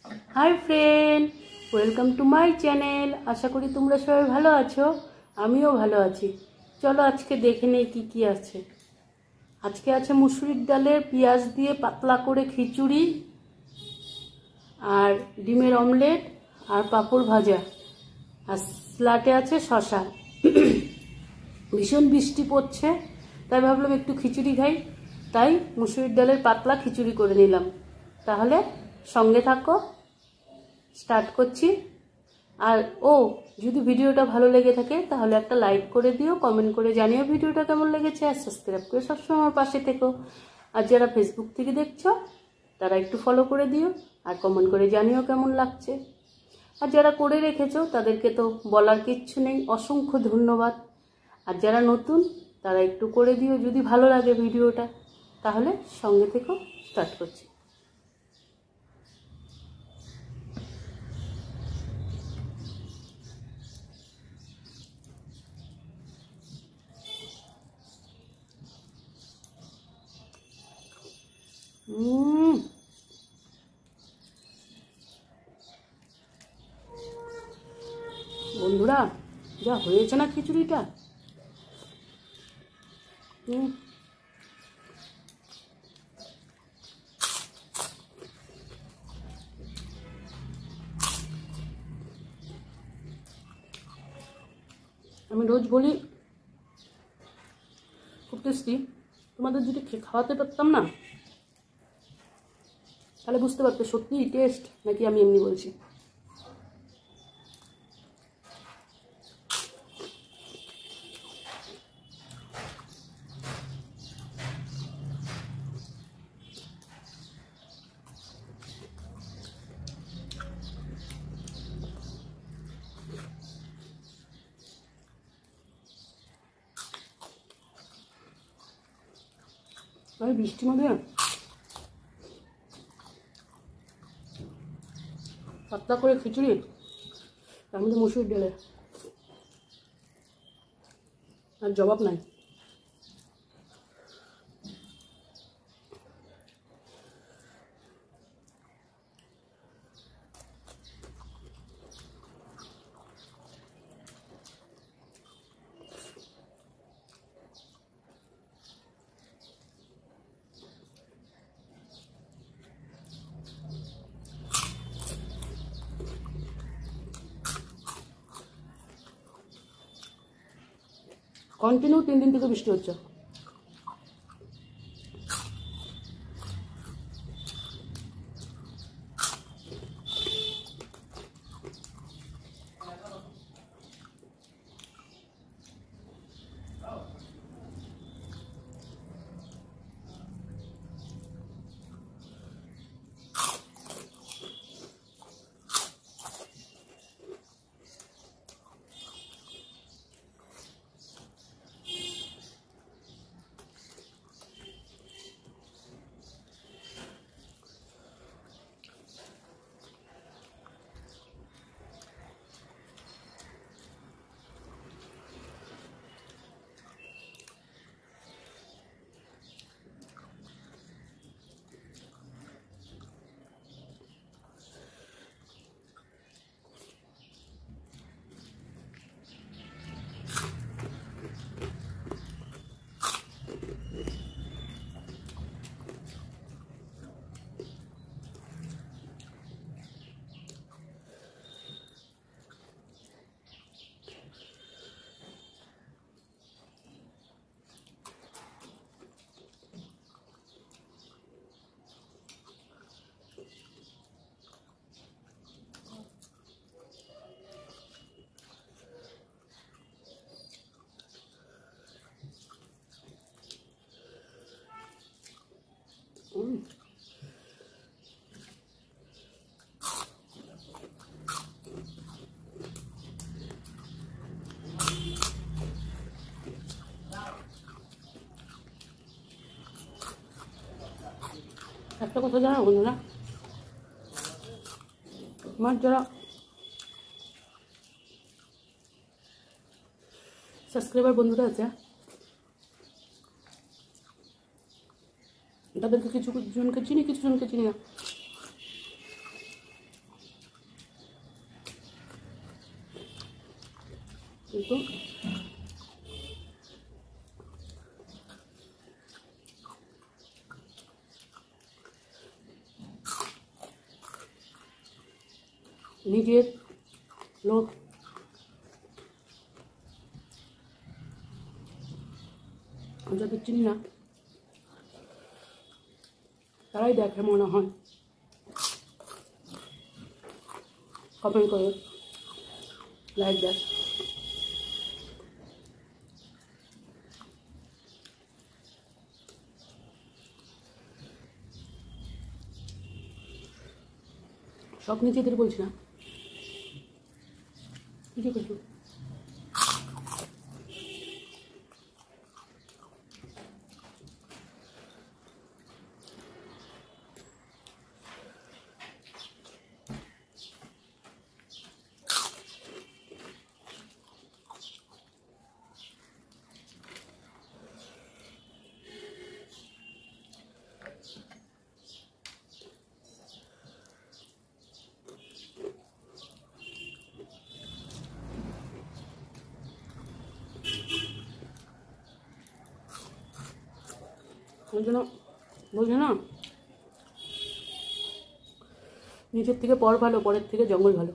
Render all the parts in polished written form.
Hi friend, welcome to my channel. आशा करी तुम्हारा सबाई भालो आछो, आमिও ভালো আছি। चलो आज के देखे नेই কি আছে। আজকে আছে মুসুরির ডালের পেঁয়াজ দিয়ে পাতলা করে খিচুড়ি আর ডিমের অমলেট আর পাপড় ভাজা আর স্যালাডে আছে শসা। ভীষণ বৃষ্টি পড়ছে তাই ভাবলাম একটু খিচুড়ি খাই, তাই মুসুরির ডালের পাতলা খিচুড়ি করে নিলাম। তাহলে সঙ্গে থাকো, স্টার্ট করছি। আর যদি ভিডিওটা ভালো লেগে থাকে তাহলে একটা লাইক করে দিও, কমেন্ট করে জানিও ভিডিওটা কেমন লেগেছে, আর সাবস্ক্রাইব করে সবসময় আমার পাশে থেকো। আর যারা ফেসবুক থেকে দেখছো তারা একটু ফলো করে দিও আর কমেন্ট করে জানিও কেমন লাগছে। আর যারা করে রেখেছো তাদেরকে তো বলার কিচ্ছু নেই, অসংখ্য ধন্যবাদ। আর যারা নতুন তারা একটু করে দিও যদি ভালো লাগে ভিডিওটা। তাহলে সঙ্গে থেকো, স্টার্ট করছি। বন্ধুরা, যা হয়েছে না খিচুড়িটা, আমি রোজ বলি খুব টেস্টি। তোমাদের যদি খাওয়াতে পারতাম না তাহলে বুঝতে পারতে সত্যিই টেস্ট নাকি আমি এমনি বলছি। আমি বৃষ্টির মধ্যে পাতলা করে খিচুড়ি, তার মধ্যে মুসুরির ডালে, আর জবাব নাই। কন্টিনিউ 3 দিন থেকে বৃষ্টি হচ্ছে। একটা কথা জানো বন্ধুরা, আমার যারা সাবস্ক্রাইবার বন্ধুরা আছে তাদেরকে কিছু জনকে চিনি, কিছু জনকে চিনি না। কিন্তু নিজের লোক যাদের চিনি না তারাই দেখে মনে হয়, কমেন্ট করে, লাইক দেয়। সব নিজেদের বলছি না, কিছু কিছু। ওই জন্য বলছে না, নিজের থেকে পর ভালো, পরের থেকে জঙ্গল ভালো।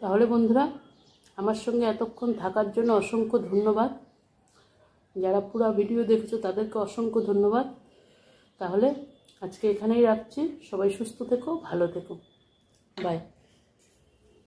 তাহলে বন্ধুরা, আমার সঙ্গে এতক্ষণ থাকার জন্য অসংখ্য ধন্যবাদ। যারা পুরো ভিডিও দেখেছো তাদেরকে অসংখ্য ধন্যবাদ। তাহলে আজকে এখানেই রাখছি। সবাই সুস্থ থেকো, ভালো থেকো, বাই।